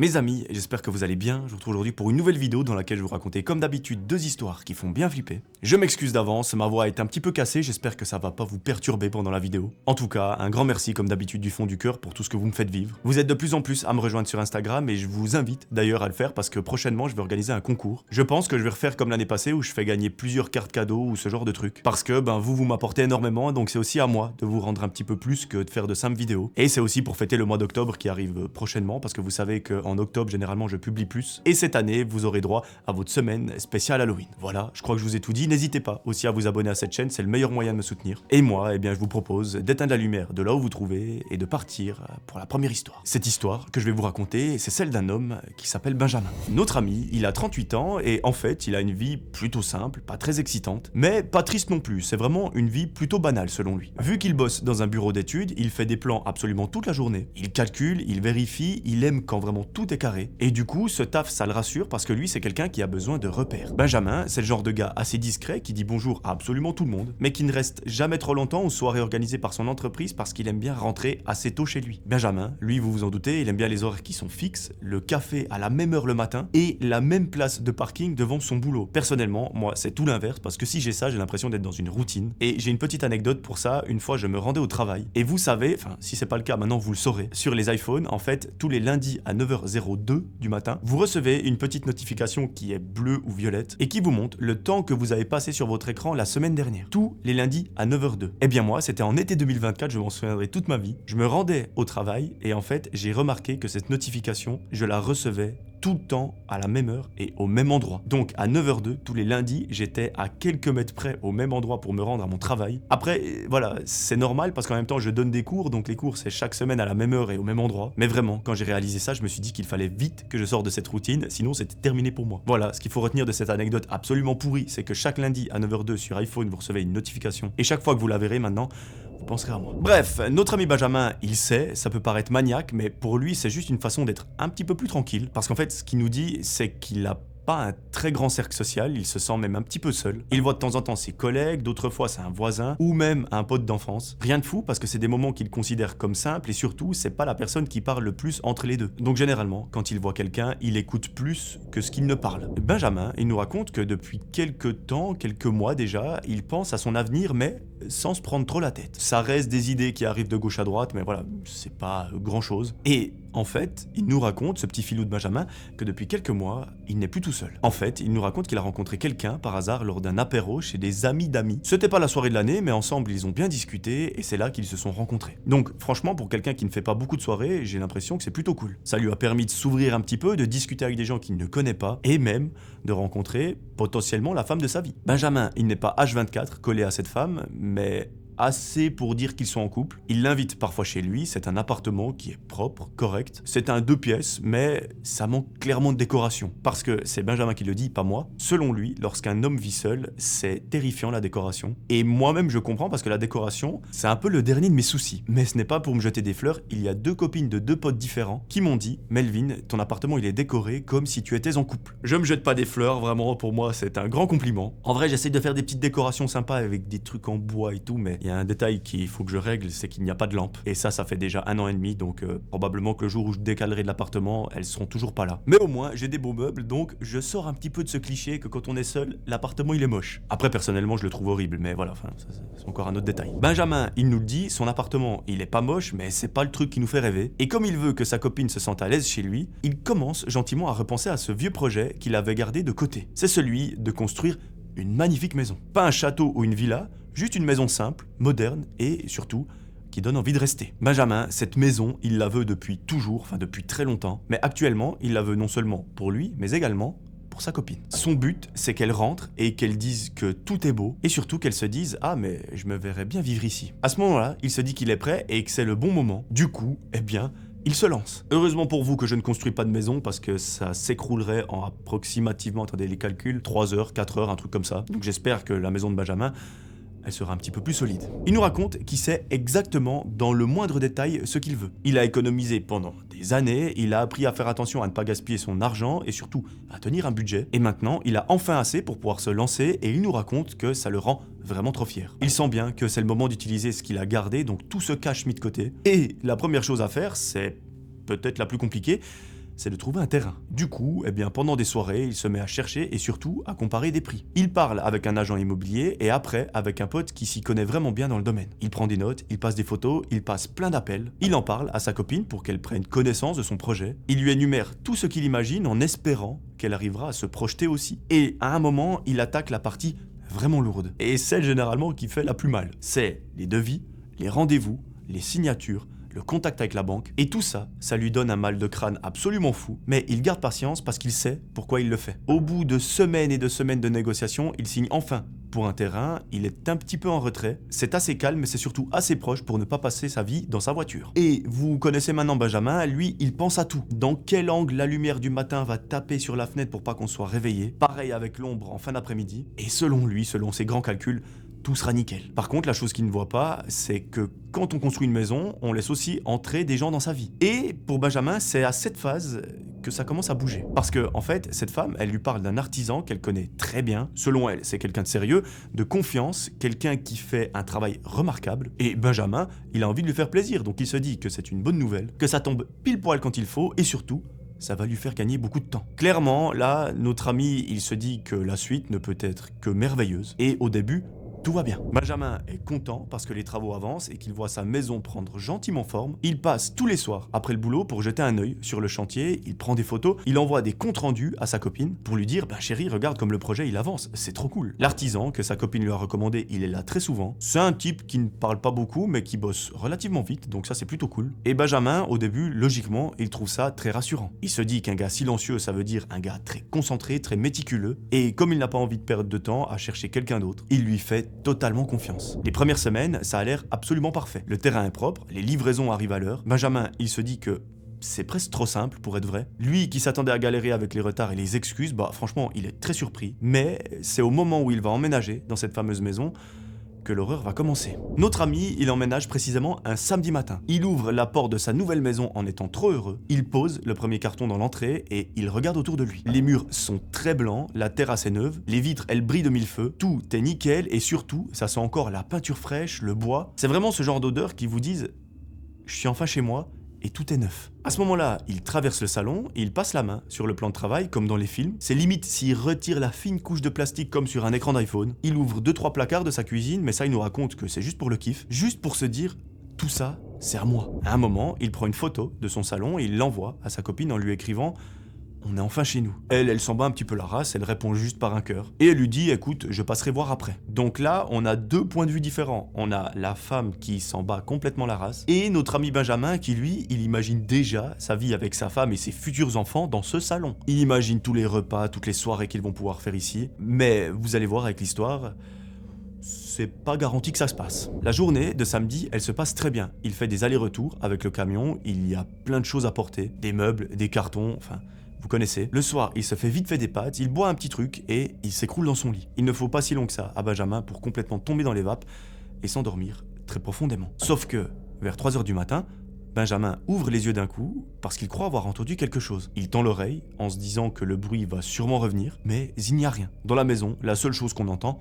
Mes amis, j'espère que vous allez bien. Je vous retrouve aujourd'hui pour une nouvelle vidéo dans laquelle je vais vous raconter comme d'habitude deux histoires qui font bien flipper. Je m'excuse d'avance, ma voix est un petit peu cassée, j'espère que ça va pas vous perturber pendant la vidéo. En tout cas, un grand merci comme d'habitude du fond du cœur pour tout ce que vous me faites vivre. Vous êtes de plus en plus à me rejoindre sur Instagram et je vous invite d'ailleurs à le faire parce que prochainement je vais organiser un concours. Je pense que je vais refaire comme l'année passée où je fais gagner plusieurs cartes cadeaux ou ce genre de trucs. Parce que vous m'apportez énormément, donc c'est aussi à moi de vous rendre un petit peu plus que de faire de simples vidéos. Et c'est aussi pour fêter le mois d'octobre qui arrive prochainement parce que vous savez qu'en octobre généralement je publie plus. Et cette année, vous aurez droit à votre semaine spéciale Halloween. Voilà, je crois que je vous ai tout dit. N'hésitez pas aussi à vous abonner à cette chaîne, c'est le meilleur moyen de me soutenir. Et moi, je vous propose d'éteindre la lumière de là où vous trouvez et de partir pour la première histoire. Cette histoire que je vais vous raconter, c'est celle d'un homme qui s'appelle Benjamin. Notre ami, il a 38 ans et en fait, il a une vie plutôt simple, pas très excitante, mais pas triste non plus. C'est vraiment une vie plutôt banale selon lui. Vu qu'il bosse dans un bureau d'études, il fait des plans absolument toute la journée. Il calcule, il vérifie, il aime quand vraiment tout est carré. Et du coup, ce taf, ça le rassure parce que lui, c'est quelqu'un qui a besoin de repères. Benjamin, c'est le genre de gars assez discret qui dit bonjour à absolument tout le monde, mais qui ne reste jamais trop longtemps aux soirées organisées par son entreprise parce qu'il aime bien rentrer assez tôt chez lui. Benjamin, lui, vous vous en doutez, il aime bien les horaires qui sont fixes, le café à la même heure le matin et la même place de parking devant son boulot. Personnellement, moi, c'est tout l'inverse parce que si j'ai ça, j'ai l'impression d'être dans une routine. Et j'ai une petite anecdote pour ça. Une fois, je me rendais au travail et vous savez, si c'est pas le cas, maintenant vous le saurez, sur les iPhones, en fait, tous les lundis à 9h02 du matin, vous recevez une petite notification qui est bleue ou violette et qui vous montre le temps que vous avez passé sur votre écran la semaine dernière. Tous les lundis à 9h02. Eh bien moi, c'était en été 2024, je m'en souviendrai toute ma vie. Je me rendais au travail et en fait, j'ai remarqué que cette notification, je la recevais tout le temps à la même heure et au même endroit. Donc à 9h02, tous les lundis, j'étais à quelques mètres près au même endroit pour me rendre à mon travail. Après, voilà, c'est normal parce qu'en même temps, je donne des cours, donc les cours, c'est chaque semaine à la même heure et au même endroit. Mais vraiment, quand j'ai réalisé ça, je me suis dit qu'il fallait vite que je sorte de cette routine, sinon c'était terminé pour moi. Voilà, ce qu'il faut retenir de cette anecdote absolument pourrie, c'est que chaque lundi à 9h02 sur iPhone, vous recevez une notification. Et chaque fois que vous la verrez maintenant, vous penserez à moi. Bref, notre ami Benjamin, il sait, ça peut paraître maniaque, mais pour lui, c'est juste une façon d'être un petit peu plus tranquille. Parce qu'en fait, ce qu'il nous dit, c'est qu'il a pas un très grand cercle social, il se sent même un petit peu seul. Il voit de temps en temps ses collègues, d'autres fois c'est un voisin, ou même un pote d'enfance. Rien de fou parce que c'est des moments qu'il considère comme simples et surtout, c'est pas la personne qui parle le plus entre les deux. Donc généralement, quand il voit quelqu'un, il écoute plus que ce qu'il ne parle. Benjamin, il nous raconte que depuis quelques temps, quelques mois déjà, il pense à son avenir mais sans se prendre trop la tête. Ça reste des idées qui arrivent de gauche à droite, mais voilà, c'est pas grand chose. Et en fait, il nous raconte, ce petit filou de Benjamin, que depuis quelques mois, il n'est plus tout seul. En fait, il nous raconte qu'il a rencontré quelqu'un par hasard lors d'un apéro chez des amis d'amis. C'était pas la soirée de l'année, mais ensemble ils ont bien discuté et c'est là qu'ils se sont rencontrés. Donc franchement, pour quelqu'un qui ne fait pas beaucoup de soirées, j'ai l'impression que c'est plutôt cool. Ça lui a permis de s'ouvrir un petit peu, de discuter avec des gens qu'il ne connaît pas et même de rencontrer potentiellement la femme de sa vie. Benjamin, il n'est pas H24 collé à cette femme, mais assez pour dire qu'ils sont en couple. Il l'invite parfois chez lui, c'est un appartement qui est propre, correct. C'est un 2 pièces, mais ça manque clairement de décoration. Parce que c'est Benjamin qui le dit, pas moi. Selon lui, lorsqu'un homme vit seul, c'est terrifiant la décoration. Et moi-même je comprends parce que la décoration, c'est un peu le dernier de mes soucis. Mais ce n'est pas pour me jeter des fleurs, il y a deux copines de deux potes différents qui m'ont dit « Melvin, ton appartement il est décoré comme si tu étais en couple ». Je me jette pas des fleurs, vraiment pour moi c'est un grand compliment. En vrai j'essaie de faire des petites décorations sympas avec des trucs en bois et tout, mais il y a un détail qu'il faut que je règle, c'est qu'il n'y a pas de lampe. Et ça fait déjà 1 an et demi, donc probablement que le jour où je décalerai de l'appartement, elles seront toujours pas là. Mais au moins, j'ai des beaux meubles, donc je sors un petit peu de ce cliché que quand on est seul, l'appartement il est moche. Après, personnellement, je le trouve horrible, mais voilà, c'est encore un autre détail. Benjamin, il nous le dit, son appartement, il est pas moche, mais c'est pas le truc qui nous fait rêver. Et comme il veut que sa copine se sente à l'aise chez lui, il commence gentiment à repenser à ce vieux projet qu'il avait gardé de côté. C'est celui de construire une magnifique maison. Pas un château ou une villa, juste une maison simple, moderne et surtout qui donne envie de rester. Benjamin, cette maison, il la veut depuis toujours, depuis très longtemps, mais actuellement, il la veut non seulement pour lui, mais également pour sa copine. Son but, c'est qu'elle rentre et qu'elle dise que tout est beau et surtout qu'elle se dise « Ah, mais je me verrais bien vivre ici ». À ce moment-là, il se dit qu'il est prêt et que c'est le bon moment. Du coup, il se lance. Heureusement pour vous que je ne construis pas de maison parce que ça s'écroulerait en approximativement, attendez les calculs, 3 heures, 4 heures, un truc comme ça. Donc j'espère que la maison de Benjamin, elle sera un petit peu plus solide. Il nous raconte qu'il sait exactement dans le moindre détail ce qu'il veut. Il a économisé pendant des années, il a appris à faire attention à ne pas gaspiller son argent et surtout à tenir un budget. Et maintenant, il a enfin assez pour pouvoir se lancer et il nous raconte que ça le rend vraiment trop fier. Il sent bien que c'est le moment d'utiliser ce qu'il a gardé, donc tout ce cash mis de côté. Et la première chose à faire, c'est peut-être la plus compliquée, c'est de trouver un terrain. Du coup, eh bien, pendant des soirées, il se met à chercher et surtout à comparer des prix. Il parle avec un agent immobilier et après avec un pote qui s'y connaît vraiment bien dans le domaine. Il prend des notes, il passe des photos, il passe plein d'appels. Il en parle à sa copine pour qu'elle prenne connaissance de son projet. Il lui énumère tout ce qu'il imagine en espérant qu'elle arrivera à se projeter aussi. Et à un moment, il attaque la partie vraiment lourde. Et celle généralement qui fait la plus mal. C'est les devis, les rendez-vous, les signatures, le contact avec la banque, et tout ça, ça lui donne un mal de crâne absolument fou, mais il garde patience parce qu'il sait pourquoi il le fait. Au bout de semaines et de semaines de négociations, il signe enfin pour un terrain, il est un petit peu en retrait, c'est assez calme mais c'est surtout assez proche pour ne pas passer sa vie dans sa voiture. Et vous connaissez maintenant Benjamin, lui il pense à tout. Dans quel angle la lumière du matin va taper sur la fenêtre pour pas qu'on soit réveillé, pareil avec l'ombre en fin d'après-midi, et selon lui, selon ses grands calculs, tout sera nickel. Par contre, la chose qu'il ne voit pas, c'est que quand on construit une maison, on laisse aussi entrer des gens dans sa vie. Et pour Benjamin, c'est à cette phase que ça commence à bouger. Parce que, en fait, cette femme, elle lui parle d'un artisan qu'elle connaît très bien. Selon elle, c'est quelqu'un de sérieux, de confiance, quelqu'un qui fait un travail remarquable. Et Benjamin, il a envie de lui faire plaisir, donc il se dit que c'est une bonne nouvelle, que ça tombe pile poil quand il faut, et surtout, ça va lui faire gagner beaucoup de temps. Clairement, là, notre ami, il se dit que la suite ne peut être que merveilleuse. Et au début, tout va bien. Benjamin est content parce que les travaux avancent et qu'il voit sa maison prendre gentiment forme. Il passe tous les soirs après le boulot pour jeter un œil sur le chantier, il prend des photos, il envoie des comptes rendus à sa copine pour lui dire « chérie, regarde comme le projet il avance, c'est trop cool ». L'artisan que sa copine lui a recommandé, il est là très souvent. C'est un type qui ne parle pas beaucoup mais qui bosse relativement vite, donc ça c'est plutôt cool. Et Benjamin, au début, logiquement, il trouve ça très rassurant. Il se dit qu'un gars silencieux, ça veut dire un gars très concentré, très méticuleux, et comme il n'a pas envie de perdre de temps à chercher quelqu'un d'autre, il lui fait totalement confiance. Les premières semaines, ça a l'air absolument parfait. Le terrain est propre, les livraisons arrivent à l'heure. Benjamin, il se dit que c'est presque trop simple pour être vrai. Lui qui s'attendait à galérer avec les retards et les excuses, franchement, il est très surpris. Mais c'est au moment où il va emménager dans cette fameuse maison que l'horreur va commencer. Notre ami, il emménage précisément un samedi matin. Il ouvre la porte de sa nouvelle maison en étant trop heureux. Il pose le premier carton dans l'entrée et il regarde autour de lui. Les murs sont très blancs, la terrasse est neuve, les vitres, elles brillent de mille feux, tout est nickel et surtout, ça sent encore la peinture fraîche, le bois. C'est vraiment ce genre d'odeur qui vous disent « je suis enfin chez moi ». Et tout est neuf. À ce moment-là, il traverse le salon et il passe la main sur le plan de travail comme dans les films. C'est limite s'il retire la fine couche de plastique comme sur un écran d'iPhone. Il ouvre 2-3 placards de sa cuisine, mais ça il nous raconte que c'est juste pour le kiff, juste pour se dire tout ça, c'est à moi. À un moment, il prend une photo de son salon et il l'envoie à sa copine en lui écrivant on est enfin chez nous. Elle s'en bat un petit peu la race, elle répond juste par un cœur. Et elle lui dit, écoute, je passerai voir après. Donc là, on a deux points de vue différents. On a la femme qui s'en bat complètement la race, et notre ami Benjamin qui, lui, il imagine déjà sa vie avec sa femme et ses futurs enfants dans ce salon. Il imagine tous les repas, toutes les soirées qu'ils vont pouvoir faire ici. Mais vous allez voir avec l'histoire, c'est pas garanti que ça se passe. La journée de samedi, elle se passe très bien. Il fait des allers-retours avec le camion, il y a plein de choses à porter, des meubles, des cartons, enfin... Vous connaissez. Le soir, il se fait vite fait des pâtes, il boit un petit truc et il s'écroule dans son lit. Il ne faut pas si long que ça à Benjamin pour complètement tomber dans les vapes et s'endormir très profondément. Sauf que, vers 3h du matin, Benjamin ouvre les yeux d'un coup parce qu'il croit avoir entendu quelque chose. Il tend l'oreille en se disant que le bruit va sûrement revenir, mais il n'y a rien. Dans la maison, la seule chose qu'on entend,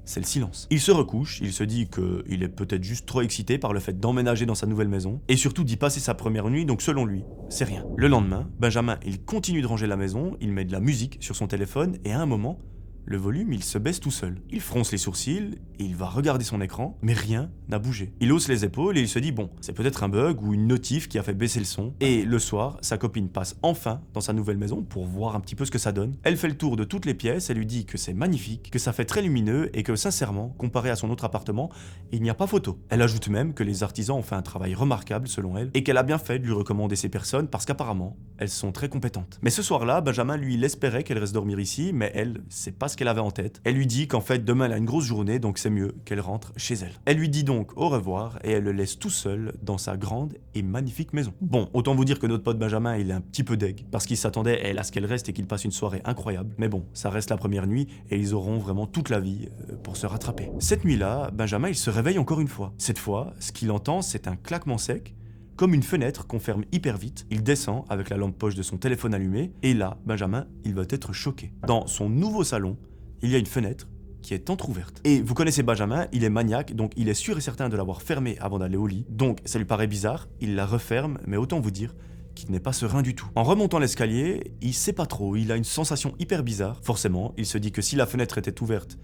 c'est le silence. Il se recouche, il se dit qu'il est peut-être juste trop excité par le fait d'emménager dans sa nouvelle maison, et surtout d'y passer sa première nuit, donc selon lui, c'est rien. Le lendemain, Benjamin, il continue de ranger la maison, il met de la musique sur son téléphone, et à un moment, le volume, il se baisse tout seul. Il fronce les sourcils, et il va regarder son écran, mais rien n'a bougé. Il hausse les épaules et il se dit, bon, c'est peut-être un bug ou une notif qui a fait baisser le son. Et le soir, sa copine passe enfin dans sa nouvelle maison pour voir un petit peu ce que ça donne. Elle fait le tour de toutes les pièces, elle lui dit que c'est magnifique, que ça fait très lumineux et que sincèrement, comparé à son autre appartement, il n'y a pas photo. Elle ajoute même que les artisans ont fait un travail remarquable selon elle et qu'elle a bien fait de lui recommander ces personnes parce qu'apparemment, elles sont très compétentes. Mais ce soir-là, Benjamin, lui, il espérait qu'elle reste dormir ici, mais elle, c'est pas ce qu'elle avait en tête. Elle lui dit qu'en fait, demain, elle a une grosse journée, donc c'est mieux qu'elle rentre chez elle. Elle lui dit donc au revoir et elle le laisse tout seul dans sa grande et magnifique maison. Bon, autant vous dire que notre pote Benjamin, il est un petit peu deg, parce qu'il s'attendait, elle, à ce qu'elle reste et qu'il passe une soirée incroyable. Mais bon, ça reste la première nuit et ils auront vraiment toute la vie pour se rattraper. Cette nuit-là, Benjamin, il se réveille encore une fois. Cette fois, ce qu'il entend, c'est un claquement sec, comme une fenêtre qu'on ferme hyper vite. Il descend avec la lampe poche de son téléphone allumée, et là, Benjamin, il va être choqué. Dans son nouveau salon, il y a une fenêtre qui est entrouverte. Et vous connaissez Benjamin, il est maniaque, donc il est sûr et certain de l'avoir fermée avant d'aller au lit. Donc ça lui paraît bizarre, il la referme, mais autant vous dire qu'il n'est pas serein du tout. En remontant l'escalier, il sait pas trop, il a une sensation hyper bizarre. Forcément, il se dit que si la fenêtre était ouverte,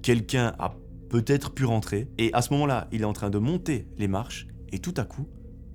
quelqu'un a peut-être pu rentrer. Et à ce moment-là, il est en train de monter les marches et tout à coup,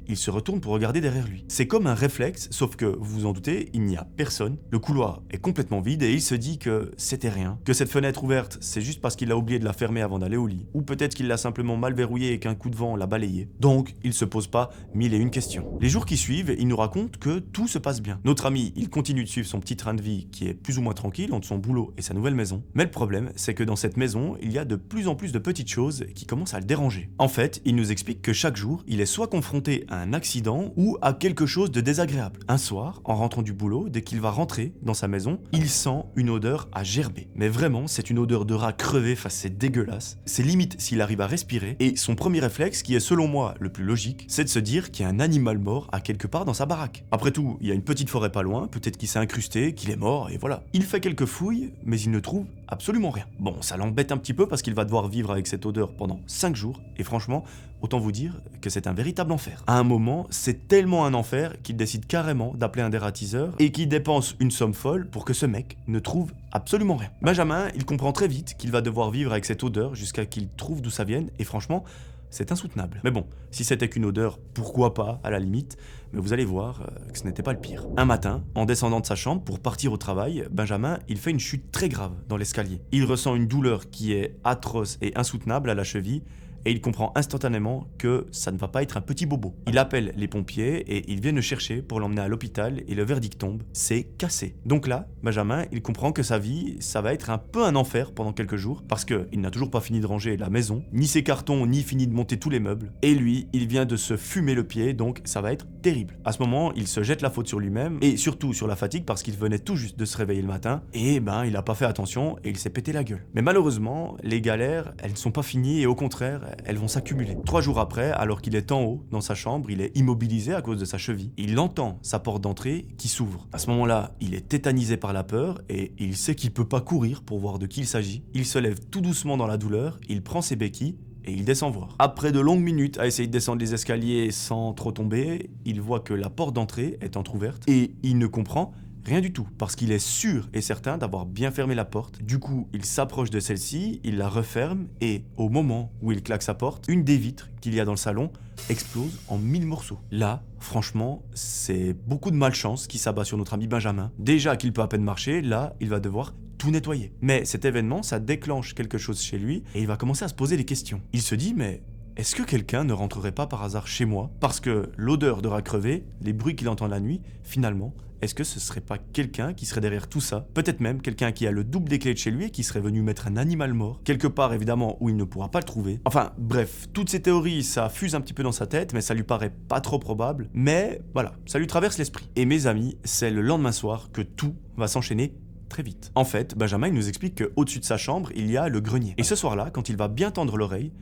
il se retourne pour regarder derrière lui. C'est comme un réflexe, sauf que, vous vous en doutez, il n'y a personne. Le couloir est complètement vide et il se dit que c'était rien. Que cette fenêtre ouverte, c'est juste parce qu'il a oublié de la fermer avant d'aller au lit. Ou peut-être qu'il l'a simplement mal verrouillée et qu'un coup de vent l'a balayée. Donc, il se pose pas 1001 questions. Les jours qui suivent, il nous raconte que tout se passe bien. Notre ami, il continue de suivre son petit train de vie qui est plus ou moins tranquille entre son boulot et sa nouvelle maison. Mais le problème, c'est que dans cette maison, il y a de plus en plus de petites choses qui commencent à le déranger. En fait, il nous explique que chaque jour, il est soit confronté à un accident ou à quelque chose de désagréable. Un soir, en rentrant du boulot, dès qu'il va rentrer dans sa maison, il sent une odeur à gerber. Mais vraiment, c'est une odeur de rat crevé, c'est dégueulasse. C'est limite s'il arrive à respirer. Et son premier réflexe, qui est selon moi le plus logique, c'est de se dire qu'il y a un animal mort à quelque part dans sa baraque. Après tout, il y a une petite forêt pas loin, peut-être qu'il s'est incrusté, qu'il est mort, et voilà. Il fait quelques fouilles, mais il ne trouve absolument rien. Bon, ça l'embête un petit peu parce qu'il va devoir vivre avec cette odeur pendant 5 jours, et franchement, autant vous dire que c'est un véritable enfer. À un moment, c'est tellement un enfer qu'il décide carrément d'appeler un dératiseur et qu'il dépense une somme folle pour que ce mec ne trouve absolument rien. Benjamin, il comprend très vite qu'il va devoir vivre avec cette odeur jusqu'à qu'il trouve d'où ça vienne, et franchement, c'est insoutenable. Mais bon, si c'était qu'une odeur, pourquoi pas, à la limite, mais vous allez voir que ce n'était pas le pire. Un matin, en descendant de sa chambre pour partir au travail, Benjamin, il fait une chute très grave dans l'escalier. Il ressent une douleur qui est atroce et insoutenable à la cheville, et il comprend instantanément que ça ne va pas être un petit bobo. Il appelle les pompiers et ils viennent le chercher pour l'emmener à l'hôpital et le verdict tombe, c'est cassé. Donc là, Benjamin, il comprend que sa vie, ça va être un peu un enfer pendant quelques jours parce qu'il n'a toujours pas fini de ranger la maison, ni ses cartons, ni fini de monter tous les meubles. Et lui, il vient de se fumer le pied, donc ça va être terrible. À ce moment, il se jette la faute sur lui-même et surtout sur la fatigue parce qu'il venait tout juste de se réveiller le matin et il a pas fait attention et il s'est pété la gueule. Mais malheureusement, les galères, elles ne sont pas finies et au contraire, elles vont s'accumuler. 3 jours après, alors qu'il est en haut, dans sa chambre, il est immobilisé à cause de sa cheville. Il entend sa porte d'entrée qui s'ouvre. À ce moment-là, il est tétanisé par la peur et il sait qu'il peut pas courir pour voir de qui il s'agit. Il se lève tout doucement dans la douleur, il prend ses béquilles et il descend voir. Après de longues minutes à essayer de descendre les escaliers sans trop tomber, il voit que la porte d'entrée est entrouverte et il ne comprend rien du tout, parce qu'il est sûr et certain d'avoir bien fermé la porte. Du coup, il s'approche de celle-ci, il la referme, et au moment où il claque sa porte, une des vitres qu'il y a dans le salon explose en 1000 morceaux. Là, franchement, c'est beaucoup de malchance qui s'abat sur notre ami Benjamin. Déjà qu'il peut à peine marcher, là, il va devoir tout nettoyer. Mais cet événement, ça déclenche quelque chose chez lui, et il va commencer à se poser des questions. Il se dit, mais est-ce que quelqu'un ne rentrerait pas par hasard chez moi? Parce que l'odeur de rat crevé, les bruits qu'il entend la nuit, finalement, est-ce que ce serait pas quelqu'un qui serait derrière tout ça? Peut-être même quelqu'un qui a le double des clés de chez lui et qui serait venu mettre un animal mort, quelque part évidemment où il ne pourra pas le trouver. Enfin bref, toutes ces théories, ça fuse un petit peu dans sa tête, mais ça lui paraît pas trop probable. Mais voilà, ça lui traverse l'esprit. Et mes amis, c'est le lendemain soir que tout va s'enchaîner très vite. En fait, Benjamin il nous explique qu'au-dessus de sa chambre, il y a le grenier. Et ce soir-là, quand il va bien tendre l'oreille,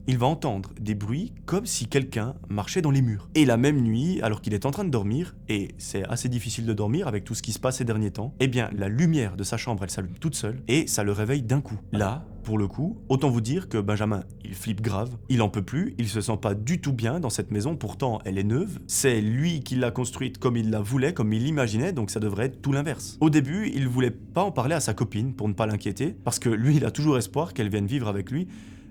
il va entendre des bruits comme si quelqu'un marchait dans les murs. Et la même nuit, alors qu'il est en train de dormir, et c'est assez difficile de dormir avec tout ce qui se passe ces derniers temps, eh bien la lumière de sa chambre elle s'allume toute seule et ça le réveille d'un coup. Là, pour le coup, autant vous dire que Benjamin, il flippe grave, il en peut plus, il se sent pas du tout bien dans cette maison, pourtant elle est neuve, c'est lui qui l'a construite comme il la voulait, comme il l'imaginait, donc ça devrait être tout l'inverse. Au début, il voulait pas en parler à sa copine pour ne pas l'inquiéter, parce que lui il a toujours espoir qu'elle vienne vivre avec lui,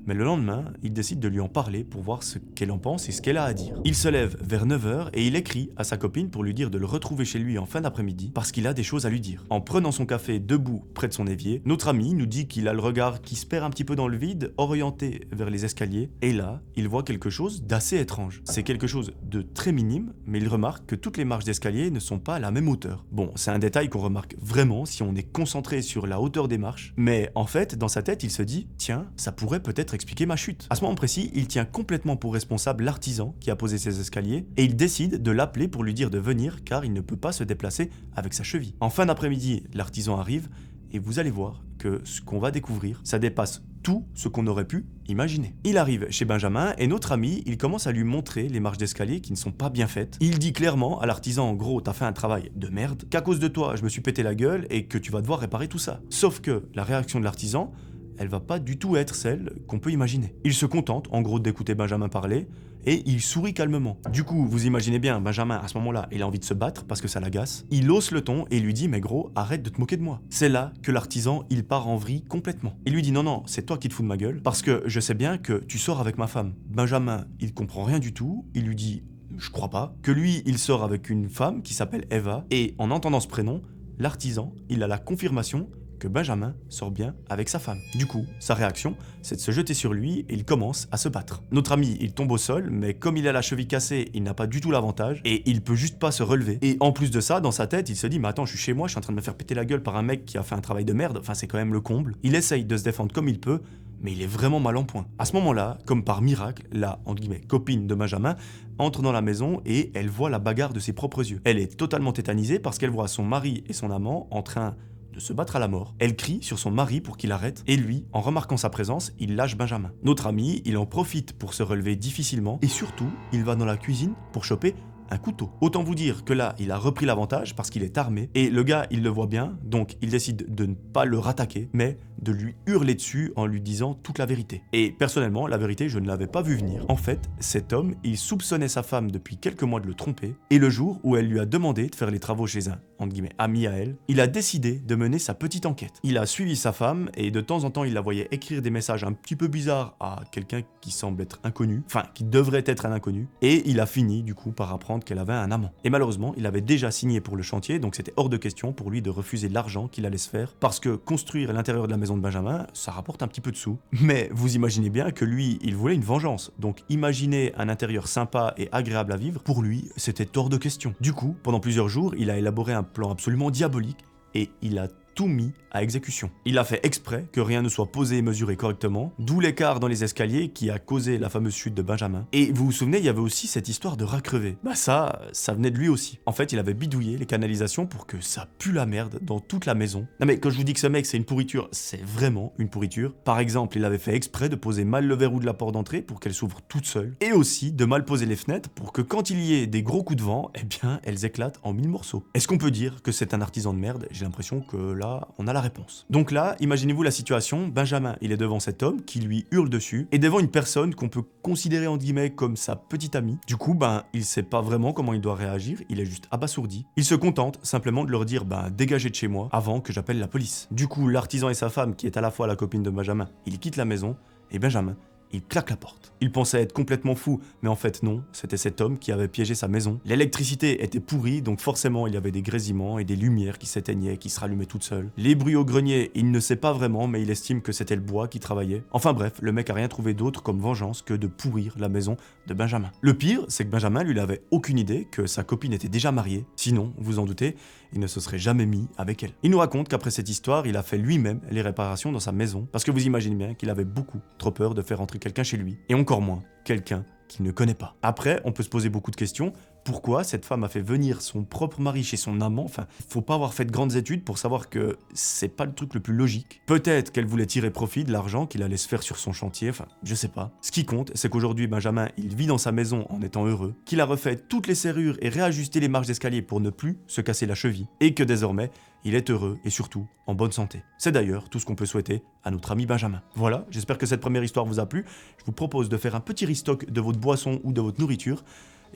mais le lendemain, il décide de lui en parler pour voir ce qu'elle en pense et ce qu'elle a à dire. Il se lève vers 9h et il écrit à sa copine pour lui dire de le retrouver chez lui en fin d'après-midi parce qu'il a des choses à lui dire. En prenant son café debout près de son évier, notre ami nous dit qu'il a le regard qui se perd un petit peu dans le vide, orienté vers les escaliers, et là, il voit quelque chose d'assez étrange. C'est quelque chose de très minime, mais il remarque que toutes les marches d'escalier ne sont pas à la même hauteur. Bon, c'est un détail qu'on remarque vraiment si on est concentré sur la hauteur des marches, mais en fait, dans sa tête, il se dit « Tiens, ça pourrait peut-être expliquer ma chute ». À ce moment précis, il tient complètement pour responsable l'artisan qui a posé ces escaliers et il décide de l'appeler pour lui dire de venir car il ne peut pas se déplacer avec sa cheville. En fin d'après-midi, l'artisan arrive et vous allez voir que ce qu'on va découvrir, ça dépasse tout ce qu'on aurait pu imaginer. Il arrive chez Benjamin et notre ami, il commence à lui montrer les marches d'escalier qui ne sont pas bien faites. Il dit clairement à l'artisan, en gros, t'as fait un travail de merde, qu'à cause de toi, je me suis pété la gueule et que tu vas devoir réparer tout ça. Sauf que la réaction de l'artisan, elle va pas du tout être celle qu'on peut imaginer. Il se contente, en gros, d'écouter Benjamin parler, et il sourit calmement. Du coup, vous imaginez bien, Benjamin, à ce moment-là, il a envie de se battre parce que ça l'agace. Il hausse le ton et lui dit « Mais gros, arrête de te moquer de moi ». C'est là que l'artisan, il part en vrille complètement. Il lui dit « Non, non, c'est toi qui te fous de ma gueule parce que je sais bien que tu sors avec ma femme ». Benjamin, il comprend rien du tout, il lui dit « Je crois pas ». Que lui, il sort avec une femme qui s'appelle Eva et en entendant ce prénom, l'artisan, il a la confirmation que Benjamin sort bien avec sa femme. Du coup, sa réaction, c'est de se jeter sur lui et il commence à se battre. Notre ami, il tombe au sol, mais comme il a la cheville cassée, il n'a pas du tout l'avantage et il peut juste pas se relever. Et en plus de ça, dans sa tête, il se dit « Mais attends, je suis chez moi, je suis en train de me faire péter la gueule par un mec qui a fait un travail de merde, enfin c'est quand même le comble. » Il essaye de se défendre comme il peut, mais il est vraiment mal en point. À ce moment-là, comme par miracle, la entre guillemets, copine de Benjamin entre dans la maison et elle voit la bagarre de ses propres yeux. Elle est totalement tétanisée parce qu'elle voit son mari et son amant en train de se battre à la mort. Elle crie sur son mari pour qu'il arrête et lui, en remarquant sa présence, il lâche Benjamin. Notre ami, il en profite pour se relever difficilement et surtout, il va dans la cuisine pour choper un couteau. Autant vous dire que là, il a repris l'avantage parce qu'il est armé et le gars, il le voit bien, donc il décide de ne pas le rattaquer, mais de lui hurler dessus en lui disant toute la vérité. Et personnellement, la vérité, je ne l'avais pas vu venir. En fait, cet homme, il soupçonnait sa femme depuis quelques mois de le tromper et le jour où elle lui a demandé de faire les travaux chez un, entre guillemets, ami à elle, il a décidé de mener sa petite enquête. Il a suivi sa femme et de temps en temps, il la voyait écrire des messages un petit peu bizarres à quelqu'un qui semble être inconnu, enfin, qui devrait être un inconnu, et il a fini, du coup, par apprendre qu'elle avait un amant. Et malheureusement, il avait déjà signé pour le chantier, donc c'était hors de question pour lui de refuser l'argent qu'il allait se faire, parce que construire l'intérieur de la maison de Benjamin, ça rapporte un petit peu de sous. Mais vous imaginez bien que lui, il voulait une vengeance, donc imaginez un intérieur sympa et agréable à vivre, pour lui, c'était hors de question. Du coup, pendant plusieurs jours, il a élaboré un plan absolument diabolique, et il a tout mis à exécution. Il a fait exprès que rien ne soit posé et mesuré correctement, d'où l'écart dans les escaliers qui a causé la fameuse chute de Benjamin. Et vous vous souvenez, il y avait aussi cette histoire de rat crevé. Bah ça venait de lui aussi. En fait, il avait bidouillé les canalisations pour que ça pue la merde dans toute la maison. Non mais quand je vous dis que ce mec c'est une pourriture, c'est vraiment une pourriture. Par exemple, il avait fait exprès de poser mal le verrou de la porte d'entrée pour qu'elle s'ouvre toute seule, et aussi de mal poser les fenêtres pour que quand il y ait des gros coups de vent, eh bien, elles éclatent en 1000 morceaux. Est-ce qu'on peut dire que c'est un artisan de merde? J'ai l'impression que là, on a la réponse. Donc là, imaginez-vous la situation, Benjamin, il est devant cet homme qui lui hurle dessus, et devant une personne qu'on peut considérer entre guillemets comme sa petite amie. Du coup, il sait pas vraiment comment il doit réagir, il est juste abasourdi. Il se contente simplement de leur dire dégagez de chez moi avant que j'appelle la police. Du coup, l'artisan et sa femme, qui est à la fois la copine de Benjamin, ils quittent la maison, et Benjamin, il claque la porte. Il pensait être complètement fou, mais en fait non, c'était cet homme qui avait piégé sa maison. L'électricité était pourrie, donc forcément il y avait des grésillements et des lumières qui s'éteignaient, qui se rallumaient toutes seules. Les bruits au grenier, il ne sait pas vraiment, mais il estime que c'était le bois qui travaillait. Enfin bref, le mec a rien trouvé d'autre comme vengeance que de pourrir la maison de Benjamin. Le pire, c'est que Benjamin, lui, n'avait aucune idée que sa copine était déjà mariée. Sinon, vous en doutez, il ne se serait jamais mis avec elle. Il nous raconte qu'après cette histoire, il a fait lui-même les réparations dans sa maison, parce que vous imaginez bien qu'il avait beaucoup trop peur de faire entrer quelqu'un chez lui, et encore moins quelqu'un qu'il ne connaît pas. Après, on peut se poser beaucoup de questions. Pourquoi cette femme a fait venir son propre mari chez son amant? Enfin, faut pas avoir fait de grandes études pour savoir que c'est pas le truc le plus logique. Peut-être qu'elle voulait tirer profit de l'argent qu'il allait se faire sur son chantier, enfin, je sais pas. Ce qui compte, c'est qu'aujourd'hui, Benjamin, il vit dans sa maison en étant heureux, qu'il a refait toutes les serrures et réajusté les marches d'escalier pour ne plus se casser la cheville, et que désormais, il est heureux et surtout en bonne santé. C'est d'ailleurs tout ce qu'on peut souhaiter à notre ami Benjamin. Voilà, j'espère que cette première histoire vous a plu. Je vous propose de faire un petit restock de votre boisson ou de votre nourriture.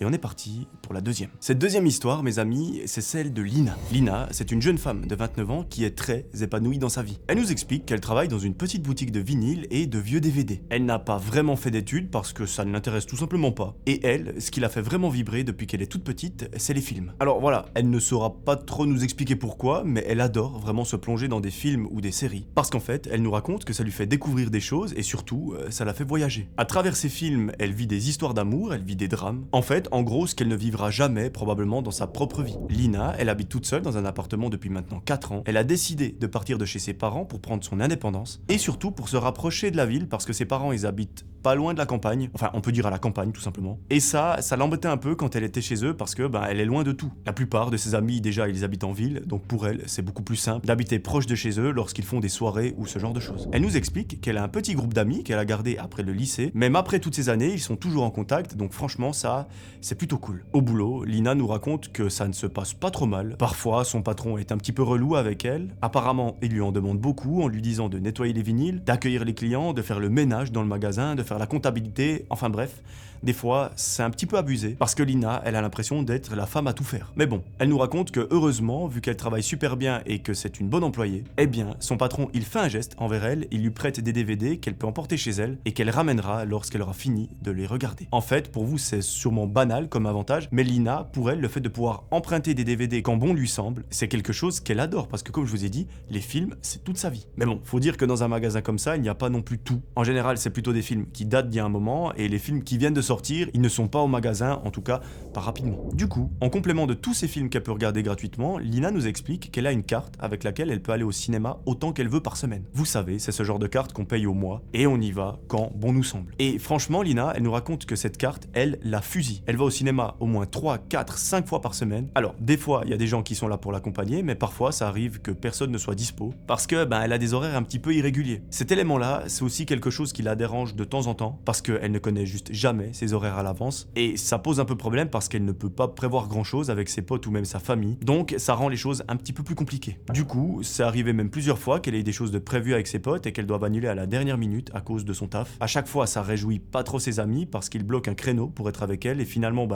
Et on est parti pour la deuxième. Cette deuxième histoire, mes amis, c'est celle de Lina. Lina, c'est une jeune femme de 29 ans qui est très épanouie dans sa vie. Elle nous explique qu'elle travaille dans une petite boutique de vinyle et de vieux DVD. Elle n'a pas vraiment fait d'études parce que ça ne l'intéresse tout simplement pas. Et elle, ce qui l'a fait vraiment vibrer depuis qu'elle est toute petite, c'est les films. Alors voilà, elle ne saura pas trop nous expliquer pourquoi, mais elle adore vraiment se plonger dans des films ou des séries. Parce qu'en fait, elle nous raconte que ça lui fait découvrir des choses et surtout, ça la fait voyager. À travers ces films, elle vit des histoires d'amour, elle vit des drames. En fait, en gros, ce qu'elle ne vivra jamais probablement dans sa propre vie. Lina, elle habite toute seule dans un appartement depuis maintenant 4 ans. Elle a décidé de partir de chez ses parents pour prendre son indépendance et surtout pour se rapprocher de la ville parce que ses parents, ils habitent pas loin de la campagne. Enfin, on peut dire à la campagne tout simplement. Et ça l'embêtait un peu quand elle était chez eux parce que elle est loin de tout. La plupart de ses amis déjà, ils habitent en ville, donc pour elle, c'est beaucoup plus simple d'habiter proche de chez eux lorsqu'ils font des soirées ou ce genre de choses. Elle nous explique qu'elle a un petit groupe d'amis qu'elle a gardé après le lycée. Même après toutes ces années, ils sont toujours en contact, donc franchement ça, c'est plutôt cool. Au boulot, Lina nous raconte que ça ne se passe pas trop mal. Parfois, son patron est un petit peu relou avec elle. Apparemment, il lui en demande beaucoup en lui disant de nettoyer les vinyles, d'accueillir les clients, de faire le ménage dans le magasin, de faire la comptabilité, enfin bref. Des fois, c'est un petit peu abusé, parce que Lina, elle a l'impression d'être la femme à tout faire. Mais bon, elle nous raconte que heureusement, vu qu'elle travaille super bien et que c'est une bonne employée, eh bien, son patron, il fait un geste envers elle, il lui prête des DVD qu'elle peut emporter chez elle et qu'elle ramènera lorsqu'elle aura fini de les regarder. En fait, pour vous, c'est sûrement banal comme avantage, mais Lina, pour elle, le fait de pouvoir emprunter des DVD quand bon lui semble, c'est quelque chose qu'elle adore, parce que comme je vous ai dit, les films, c'est toute sa vie. Mais bon, faut dire que dans un magasin comme ça, il n'y a pas non plus tout. En général, c'est plutôt des films qui datent d'il y a un moment, et les films qui viennent de sortir, ils ne sont pas au magasin, en tout cas, pas rapidement. Du coup, en complément de tous ces films qu'elle peut regarder gratuitement, Lina nous explique qu'elle a une carte avec laquelle elle peut aller au cinéma autant qu'elle veut par semaine. Vous savez, c'est ce genre de carte qu'on paye au mois, et on y va quand bon nous semble. Et franchement, Lina, elle nous raconte que cette carte, elle, la fusille. Elle va au cinéma au moins 3, 4, 5 fois par semaine. Alors, des fois, il y a des gens qui sont là pour l'accompagner, mais parfois, ça arrive que personne ne soit dispo, parce que, elle a des horaires un petit peu irréguliers. Cet élément-là, c'est aussi quelque chose qui la dérange de temps en temps, parce qu'elle ne connaît juste jamais ses horaires à l'avance, et ça pose un peu problème parce qu'elle ne peut pas prévoir grand-chose avec ses potes ou même sa famille, donc ça rend les choses un petit peu plus compliquées. Du coup, c'est arrivé même plusieurs fois qu'elle ait des choses de prévues avec ses potes et qu'elle doive annuler à la dernière minute à cause de son taf. À chaque fois, ça réjouit pas trop ses amis parce qu'ils bloquent un créneau pour être avec elle et finalement,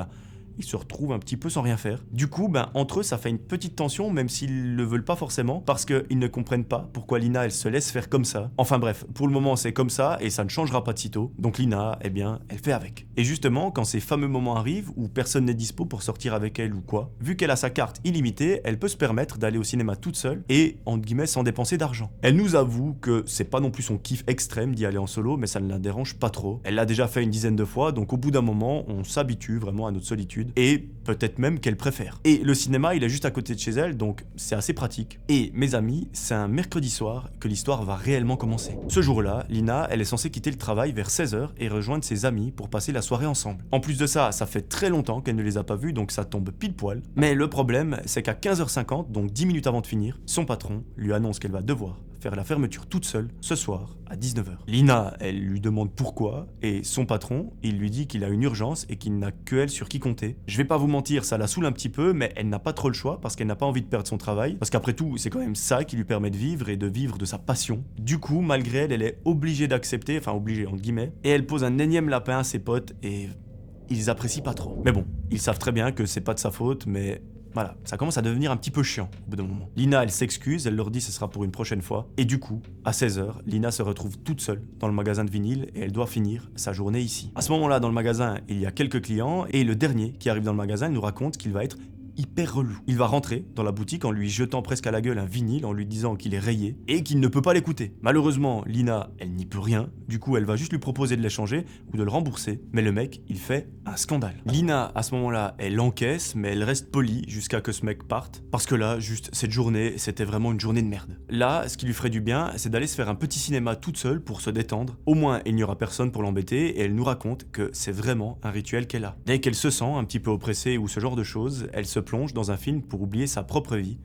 ils se retrouvent un petit peu sans rien faire. Du coup, entre eux, ça fait une petite tension, même s'ils le veulent pas forcément, parce qu'ils ne comprennent pas pourquoi Lina, elle se laisse faire comme ça. Enfin bref, pour le moment, c'est comme ça, et ça ne changera pas de sitôt. Donc Lina, eh bien, elle fait avec. Et justement, quand ces fameux moments arrivent, où personne n'est dispo pour sortir avec elle ou quoi, vu qu'elle a sa carte illimitée, elle peut se permettre d'aller au cinéma toute seule, et, entre guillemets, sans dépenser d'argent. Elle nous avoue que c'est pas non plus son kiff extrême d'y aller en solo, mais ça ne la dérange pas trop. Elle l'a déjà fait une dizaine de fois, donc au bout d'un moment, on s'habitue vraiment à notre solitude, et peut-être même qu'elle préfère. Et le cinéma, il est juste à côté de chez elle, donc c'est assez pratique. Et mes amis, c'est un mercredi soir que l'histoire va réellement commencer. Ce jour-là, Lina, elle est censée quitter le travail vers 16h et rejoindre ses amis pour passer la soirée ensemble. En plus de ça, ça fait très longtemps qu'elle ne les a pas vus, donc ça tombe pile poil. Mais le problème, c'est qu'à 15h50, donc 10 minutes avant de finir, son patron lui annonce qu'elle va devoir faire la fermeture toute seule ce soir à 19h. Lina, elle lui demande pourquoi, et son patron, il lui dit qu'il a une urgence et qu'il n'a que elle sur qui compter. Je vais pas vous mentir, ça la saoule un petit peu, mais elle n'a pas trop le choix parce qu'elle n'a pas envie de perdre son travail, parce qu'après tout, c'est quand même ça qui lui permet de vivre et de vivre de sa passion. Du coup, malgré elle, elle est obligée d'accepter, enfin obligée entre guillemets, et elle pose un énième lapin à ses potes et ils apprécient pas trop. Mais bon, ils savent très bien que c'est pas de sa faute, mais voilà, ça commence à devenir un petit peu chiant au bout d'un moment. Lina, elle s'excuse, elle leur dit que ce sera pour une prochaine fois. Et du coup, à 16h, Lina se retrouve toute seule dans le magasin de vinyle et elle doit finir sa journée ici. À ce moment-là, dans le magasin, il y a quelques clients et le dernier qui arrive dans le magasin, il nous raconte qu'il va être hyper relou. Il va rentrer dans la boutique en lui jetant presque à la gueule un vinyle, en lui disant qu'il est rayé et qu'il ne peut pas l'écouter. Malheureusement, Lina, elle n'y peut rien, du coup elle va juste lui proposer de l'échanger ou de le rembourser, mais le mec, il fait un scandale. Lina, à ce moment-là, elle encaisse, mais elle reste polie jusqu'à que ce mec parte, parce que là, juste, cette journée, c'était vraiment une journée de merde. Là, ce qui lui ferait du bien, c'est d'aller se faire un petit cinéma toute seule pour se détendre. Au moins, il n'y aura personne pour l'embêter, et elle nous raconte que c'est vraiment un rituel qu'elle a. Dès qu'elle se sent un petit peu oppressée ou ce genre de choses, elle se plonge dans un film pour oublier sa propre vie.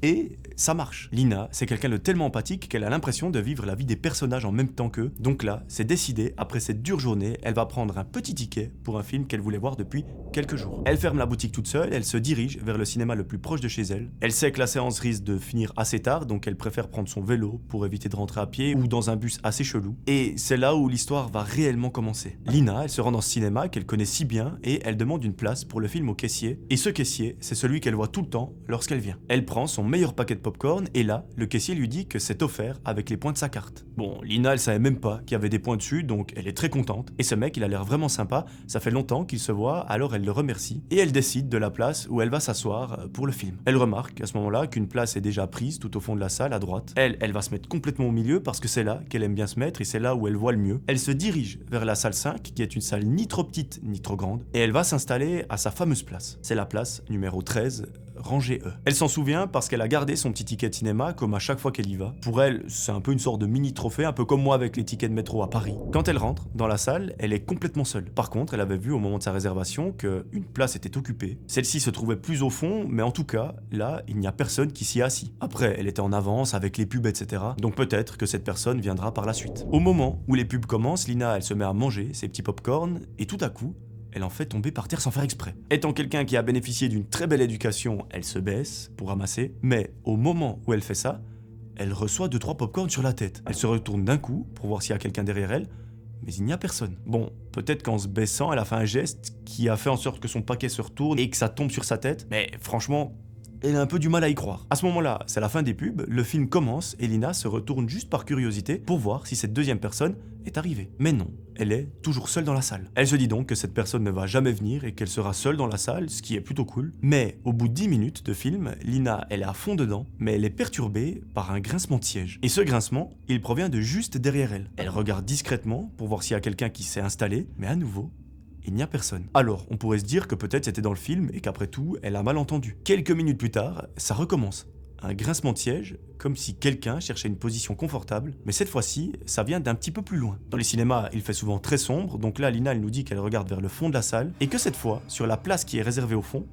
Et ça marche. Lina, c'est quelqu'un de tellement empathique qu'elle a l'impression de vivre la vie des personnages en même temps qu'eux. Donc là, c'est décidé, après cette dure journée, elle va prendre un petit ticket pour un film qu'elle voulait voir depuis quelques jours. Elle ferme la boutique toute seule, elle se dirige vers le cinéma le plus proche de chez elle. Elle sait que la séance risque de finir assez tard, donc elle préfère prendre son vélo pour éviter de rentrer à pied ou dans un bus assez chelou. Et c'est là où l'histoire va réellement commencer. Lina, elle se rend dans ce cinéma qu'elle connaît si bien et elle demande une place pour le film au caissier. Et ce caissier, c'est celui qu'elle voit tout le temps lorsqu'elle vient. Elle prend son meilleur paquet de popcorn et là, le caissier lui dit que c'est offert avec les points de sa carte. Bon, Lina, elle savait même pas qu'il y avait des points dessus, donc elle est très contente. Et ce mec, il a l'air vraiment sympa, ça fait longtemps qu'ils se voient, alors elle le remercie. Et elle décide de la place où elle va s'asseoir pour le film. Elle remarque à ce moment-là qu'une place est déjà prise tout au fond de la salle à droite. Elle va se mettre complètement au milieu parce que c'est là qu'elle aime bien se mettre et c'est là où elle voit le mieux. Elle se dirige vers la salle 5, qui est une salle ni trop petite ni trop grande, et elle va s'installer à sa fameuse place. C'est la place numéro 13, rangée E. Elle s'en souvient parce qu'elle a gardé son petit ticket de cinéma comme à chaque fois qu'elle y va. Pour elle, c'est un peu une sorte de mini trophée, un peu comme moi avec les tickets de métro à Paris. Quand elle rentre dans la salle, elle est complètement seule. Par contre, elle avait vu au moment de sa réservation qu'une place était occupée. Celle-ci se trouvait plus au fond, mais en tout cas, là, il n'y a personne qui s'y est assis. Après, elle était en avance avec les pubs, etc. Donc peut-être que cette personne viendra par la suite. Au moment où les pubs commencent, Lina, elle se met à manger ses petits popcorn et tout à coup, elle en fait tomber par terre sans faire exprès. Étant quelqu'un qui a bénéficié d'une très belle éducation, elle se baisse pour ramasser, mais au moment où elle fait ça, elle reçoit 2-3 popcorn sur la tête. Elle se retourne d'un coup pour voir s'il y a quelqu'un derrière elle, mais il n'y a personne. Bon, peut-être qu'en se baissant, elle a fait un geste qui a fait en sorte que son paquet se retourne et que ça tombe sur sa tête, mais franchement, elle a un peu du mal à y croire. À ce moment-là, c'est la fin des pubs, le film commence et Lina se retourne juste par curiosité pour voir si cette deuxième personne est arrivée. Mais non, elle est toujours seule dans la salle. Elle se dit donc que cette personne ne va jamais venir et qu'elle sera seule dans la salle, ce qui est plutôt cool. Mais au bout de 10 minutes de film, Lina, elle est à fond dedans, mais elle est perturbée par un grincement de siège. Et ce grincement, il provient de juste derrière elle. Elle regarde discrètement pour voir s'il y a quelqu'un qui s'est installé, mais à nouveau, il n'y a personne. Alors, on pourrait se dire que peut-être c'était dans le film et qu'après tout, elle a mal entendu. Quelques minutes plus tard, ça recommence. Un grincement de siège, comme si quelqu'un cherchait une position confortable, mais cette fois-ci, ça vient d'un petit peu plus loin. Dans les cinémas, il fait souvent très sombre, donc là, Lina, elle nous dit qu'elle regarde vers le fond de la salle, et que cette fois, sur la place qui est réservée au fond,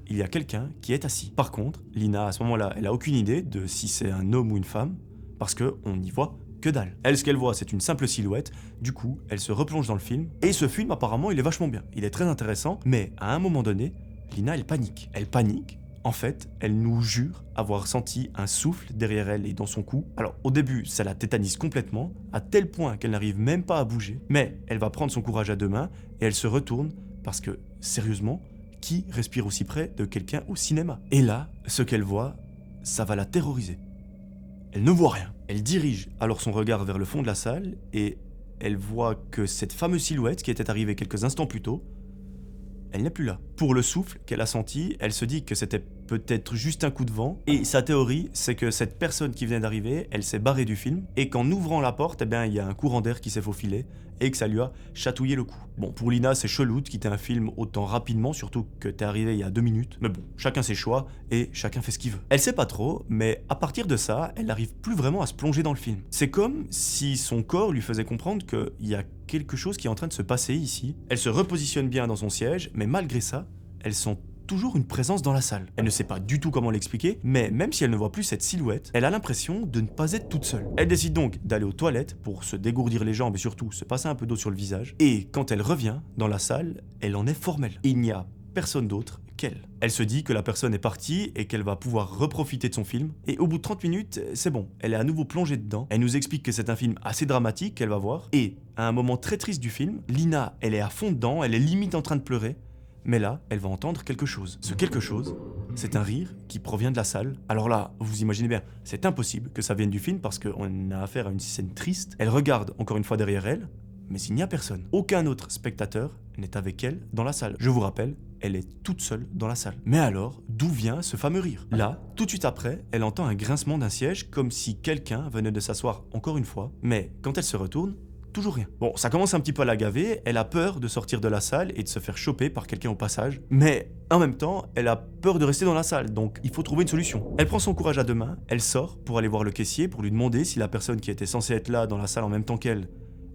il y a quelqu'un qui est assis. Par contre, Lina, à ce moment-là, elle a aucune idée de si c'est un homme ou une femme, parce qu'on n'y voit que dalle. Elle, ce qu'elle voit, c'est une simple silhouette. Du coup, elle se replonge dans le film. Et ce film, apparemment, il est vachement bien. Il est très intéressant. Mais à un moment donné, Lina, elle panique. Elle panique. En fait, elle nous jure avoir senti un souffle derrière elle et dans son cou. Alors, au début, ça la tétanise complètement, à tel point qu'elle n'arrive même pas à bouger. Mais elle va prendre son courage à deux mains et elle se retourne parce que, sérieusement, qui respire aussi près de quelqu'un au cinéma? Et là, ce qu'elle voit, ça va la terroriser. Elle ne voit rien. Elle dirige alors son regard vers le fond de la salle et elle voit que cette fameuse silhouette qui était arrivée quelques instants plus tôt, elle n'est plus là. Pour le souffle qu'elle a senti, elle se dit que c'était peut-être juste un coup de vent. Et sa théorie, c'est que cette personne qui venait d'arriver, elle s'est barrée du film et qu'en ouvrant la porte, eh bien, il y a un courant d'air qui s'est faufilé et que ça lui a chatouillé le cou. Bon, pour Lina, c'est chelou de quitter un film autant rapidement, surtout que t'es arrivé il y a 2 minutes. Mais bon, chacun ses choix et chacun fait ce qu'il veut. Elle sait pas trop, mais à partir de ça, elle n'arrive plus vraiment à se plonger dans le film. C'est comme si son corps lui faisait comprendre qu'il y a quelque chose qui est en train de se passer ici. Elle se repositionne bien dans son siège, mais malgré ça, elle sent toujours une présence dans la salle. Elle ne sait pas du tout comment l'expliquer, mais même si elle ne voit plus cette silhouette, elle a l'impression de ne pas être toute seule. Elle décide donc d'aller aux toilettes pour se dégourdir les jambes et surtout se passer un peu d'eau sur le visage. Et quand elle revient dans la salle, elle en est formelle. Il n'y a personne d'autre qu'elle. Elle se dit que la personne est partie et qu'elle va pouvoir reprofiter de son film. Et au bout de 30 minutes, c'est bon, elle est à nouveau plongée dedans. Elle nous explique que c'est un film assez dramatique qu'elle va voir. Et à un moment très triste du film, Lina, elle est à fond dedans, elle est limite en train de pleurer. Mais là, elle va entendre quelque chose. Ce quelque chose, c'est un rire qui provient de la salle. Alors là, vous imaginez bien, c'est impossible que ça vienne du film parce qu'on a affaire à une scène triste. Elle regarde encore une fois derrière elle, mais il n'y a personne. Aucun autre spectateur n'est avec elle dans la salle. Je vous rappelle, elle est toute seule dans la salle. Mais alors, d'où vient ce fameux rire? Là, tout de suite après, elle entend un grincement d'un siège comme si quelqu'un venait de s'asseoir encore une fois. Mais quand elle se retourne, toujours rien. Bon, ça commence un petit peu à la gaver, elle a peur de sortir de la salle et de se faire choper par quelqu'un au passage, mais en même temps, elle a peur de rester dans la salle, donc il faut trouver une solution. Elle prend son courage à deux mains, elle sort pour aller voir le caissier pour lui demander si la personne qui était censée être là dans la salle en même temps qu'elle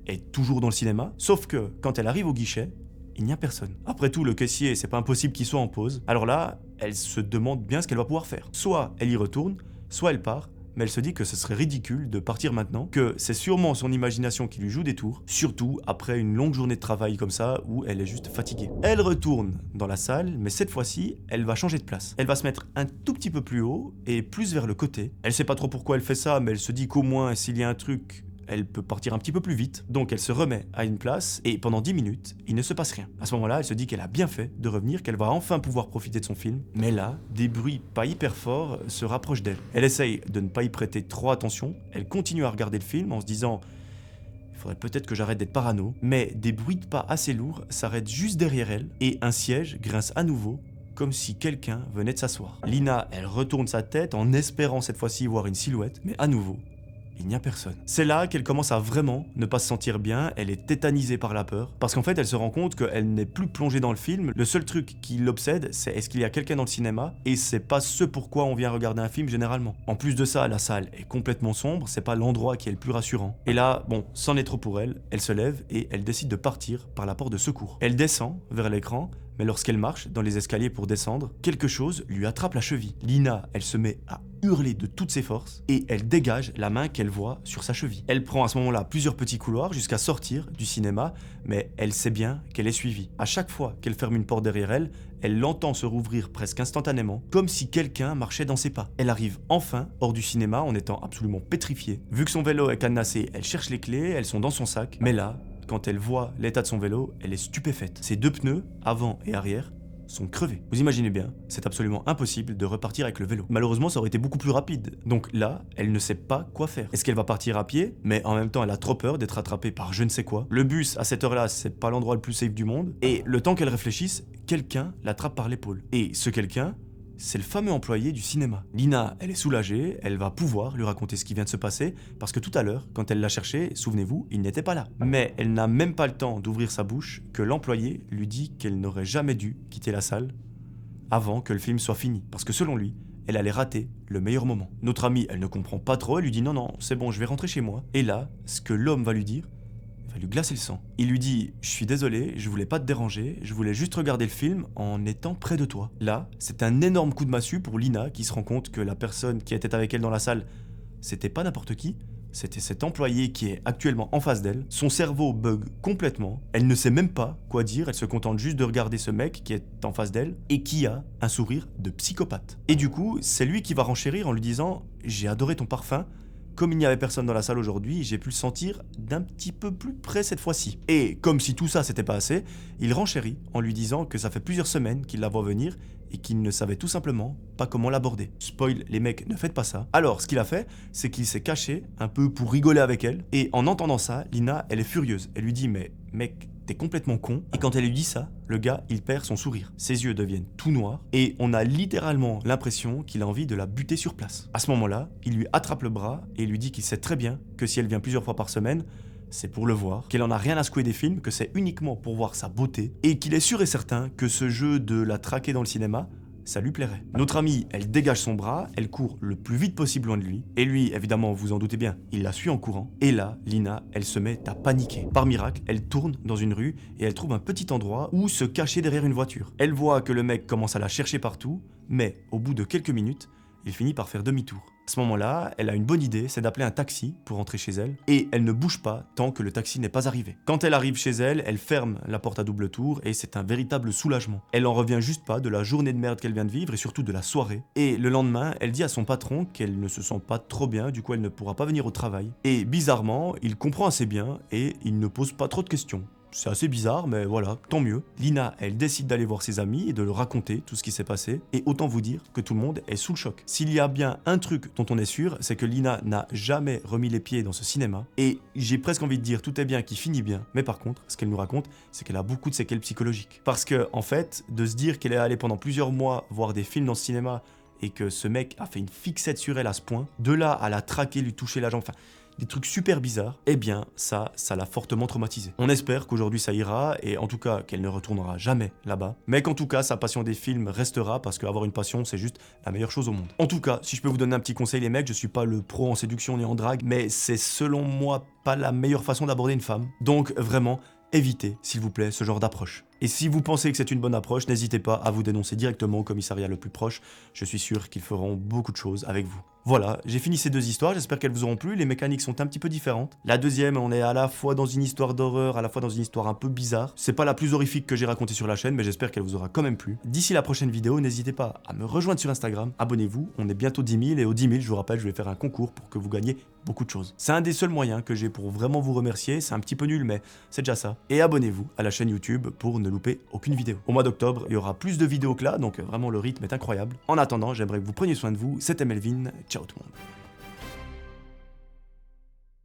est toujours dans le cinéma, sauf que quand elle arrive au guichet, il n'y a personne. Après tout, le caissier, c'est pas impossible qu'il soit en pause, alors là, elle se demande bien ce qu'elle va pouvoir faire. Soit elle y retourne, soit elle part, mais elle se dit que ce serait ridicule de partir maintenant, que c'est sûrement son imagination qui lui joue des tours, surtout après une longue journée de travail comme ça où elle est juste fatiguée. Elle retourne dans la salle, mais cette fois-ci, elle va changer de place. Elle va se mettre un tout petit peu plus haut et plus vers le côté. Elle sait pas trop pourquoi elle fait ça, mais elle se dit qu'au moins s'il y a un truc, elle peut partir un petit peu plus vite. Donc elle se remet à une place et pendant 10 minutes, il ne se passe rien. À ce moment-là, elle se dit qu'elle a bien fait de revenir, qu'elle va enfin pouvoir profiter de son film. Mais là, des bruits pas hyper forts se rapprochent d'elle. Elle essaye de ne pas y prêter trop attention. Elle continue à regarder le film en se disant « Il faudrait peut-être que j'arrête d'être parano ». Mais des bruits de pas assez lourds s'arrêtent juste derrière elle et un siège grince à nouveau comme si quelqu'un venait de s'asseoir. Lina, elle retourne sa tête en espérant cette fois-ci voir une silhouette, mais à nouveau, il n'y a personne. C'est là qu'elle commence à vraiment ne pas se sentir bien, elle est tétanisée par la peur, parce qu'en fait elle se rend compte qu'elle n'est plus plongée dans le film, le seul truc qui l'obsède c'est est-ce qu'il y a quelqu'un dans le cinéma, et c'est pas ce pourquoi on vient regarder un film généralement. En plus de ça, la salle est complètement sombre, c'est pas l'endroit qui est le plus rassurant. Et là, bon, c'en est trop pour elle, elle se lève et elle décide de partir par la porte de secours. Elle descend vers l'écran, mais lorsqu'elle marche dans les escaliers pour descendre, quelque chose lui attrape la cheville. Lina, elle se met à hurler de toutes ses forces et elle dégage la main qu'elle voit sur sa cheville. Elle prend à ce moment-là plusieurs petits couloirs jusqu'à sortir du cinéma, mais elle sait bien qu'elle est suivie. À chaque fois qu'elle ferme une porte derrière elle, elle l'entend se rouvrir presque instantanément, comme si quelqu'un marchait dans ses pas. Elle arrive enfin hors du cinéma en étant absolument pétrifiée. Vu que son vélo est cadenassé, elle cherche les clés, elles sont dans son sac, mais là, quand elle voit l'état de son vélo, elle est stupéfaite. Ses deux pneus, avant et arrière, sont crevés. Vous imaginez bien, c'est absolument impossible de repartir avec le vélo. Malheureusement, ça aurait été beaucoup plus rapide. Donc là, elle ne sait pas quoi faire. Est-ce qu'elle va partir à pied? Mais en même temps, elle a trop peur d'être attrapée par je ne sais quoi. Le bus, à cette heure-là, c'est pas l'endroit le plus safe du monde. Et le temps qu'elle réfléchisse, quelqu'un l'attrape par l'épaule. Et ce quelqu'un, c'est le fameux employé du cinéma. Lina, elle est soulagée, elle va pouvoir lui raconter ce qui vient de se passer, parce que tout à l'heure, quand elle l'a cherché, souvenez-vous, il n'était pas là. Mais elle n'a même pas le temps d'ouvrir sa bouche que l'employé lui dit qu'elle n'aurait jamais dû quitter la salle avant que le film soit fini, parce que selon lui, elle allait rater le meilleur moment. Notre amie, elle ne comprend pas trop, elle lui dit non, c'est bon, je vais rentrer chez moi. Et là, ce que l'homme va lui dire, va lui glacer le sang. Il lui dit « Je suis désolé, je voulais pas te déranger, je voulais juste regarder le film en étant près de toi. » Là, c'est un énorme coup de massue pour Lina qui se rend compte que la personne qui était avec elle dans la salle, c'était pas n'importe qui, c'était cet employé qui est actuellement en face d'elle. Son cerveau bug complètement, elle ne sait même pas quoi dire, elle se contente juste de regarder ce mec qui est en face d'elle et qui a un sourire de psychopathe. Et du coup, c'est lui qui va renchérir en lui disant « J'ai adoré ton parfum. Comme il n'y avait personne dans la salle aujourd'hui, j'ai pu le sentir d'un petit peu plus près cette fois-ci. » Et comme si tout ça c'était pas assez, il renchérit en lui disant que ça fait plusieurs semaines qu'il la voit venir et qu'il ne savait tout simplement pas comment l'aborder. Spoil, les mecs, ne faites pas ça. Alors, ce qu'il a fait, c'est qu'il s'est caché un peu pour rigoler avec elle. Et en entendant ça, Lina, elle est furieuse. Elle lui dit « Mais mec, t'es complètement con. » Et quand elle lui dit ça, le gars, il perd son sourire. Ses yeux deviennent tout noirs et on a littéralement l'impression qu'il a envie de la buter sur place. À ce moment-là, il lui attrape le bras et lui dit qu'il sait très bien que si elle vient plusieurs fois par semaine, c'est pour le voir, qu'elle en a rien à secouer des films, que c'est uniquement pour voir sa beauté et qu'il est sûr et certain que ce jeu de la traquer dans le cinéma, ça lui plairait. Notre amie, elle dégage son bras, elle court le plus vite possible loin de lui. Et lui, évidemment, vous en doutez bien, il la suit en courant. Et là, Lina, elle se met à paniquer. Par miracle, elle tourne dans une rue et elle trouve un petit endroit où se cacher derrière une voiture. Elle voit que le mec commence à la chercher partout, mais au bout de quelques minutes, il finit par faire demi-tour. À ce moment-là, elle a une bonne idée, c'est d'appeler un taxi pour rentrer chez elle, et elle ne bouge pas tant que le taxi n'est pas arrivé. Quand elle arrive chez elle, elle ferme la porte à double tour, et c'est un véritable soulagement. Elle en revient juste pas de la journée de merde qu'elle vient de vivre, et surtout de la soirée. Et le lendemain, elle dit à son patron qu'elle ne se sent pas trop bien, du coup elle ne pourra pas venir au travail. Et bizarrement, il comprend assez bien, et il ne pose pas trop de questions. C'est assez bizarre, mais voilà, tant mieux. Lina, elle décide d'aller voir ses amis et de leur raconter tout ce qui s'est passé. Et autant vous dire que tout le monde est sous le choc. S'il y a bien un truc dont on est sûr, c'est que Lina n'a jamais remis les pieds dans ce cinéma. Et j'ai presque envie de dire tout est bien qui finit bien. Mais par contre, ce qu'elle nous raconte, c'est qu'elle a beaucoup de séquelles psychologiques. Parce que, en fait, de se dire qu'elle est allée pendant plusieurs mois voir des films dans ce cinéma et que ce mec a fait une fixette sur elle à ce point, de là à la traquer, lui toucher la jambe, enfin, des trucs super bizarres, eh bien ça l'a fortement traumatisée. On espère qu'aujourd'hui ça ira, et en tout cas qu'elle ne retournera jamais là-bas, mais qu'en tout cas sa passion des films restera, parce qu'avoir une passion c'est juste la meilleure chose au monde. En tout cas, si je peux vous donner un petit conseil les mecs, je suis pas le pro en séduction ni en drague, mais c'est selon moi pas la meilleure façon d'aborder une femme. Donc vraiment, évitez, s'il vous plaît, ce genre d'approche. Et si vous pensez que c'est une bonne approche, n'hésitez pas à vous dénoncer directement au commissariat le plus proche. Je suis sûr qu'ils feront beaucoup de choses avec vous. Voilà, j'ai fini ces deux histoires, j'espère qu'elles vous auront plu. Les mécaniques sont un petit peu différentes. La deuxième, on est à la fois dans une histoire d'horreur, à la fois dans une histoire un peu bizarre. C'est pas la plus horrifique que j'ai racontée sur la chaîne, mais j'espère qu'elle vous aura quand même plu. D'ici la prochaine vidéo, n'hésitez pas à me rejoindre sur Instagram. Abonnez-vous, on est bientôt 10 000 et aux 10 000, je vous rappelle, je vais faire un concours pour que vous gagniez beaucoup de choses. C'est un des seuls moyens que j'ai pour vraiment vous remercier. C'est un petit peu nul, mais c'est déjà ça. Et abonnez-vous à la chaîne YouTube pour ne louper aucune vidéo. Au mois d'octobre, il y aura plus de vidéos que là, donc vraiment le rythme est incroyable. En attendant, j'aimerais que vous preniez soin de vous. C'était Melvin, ciao tout le monde.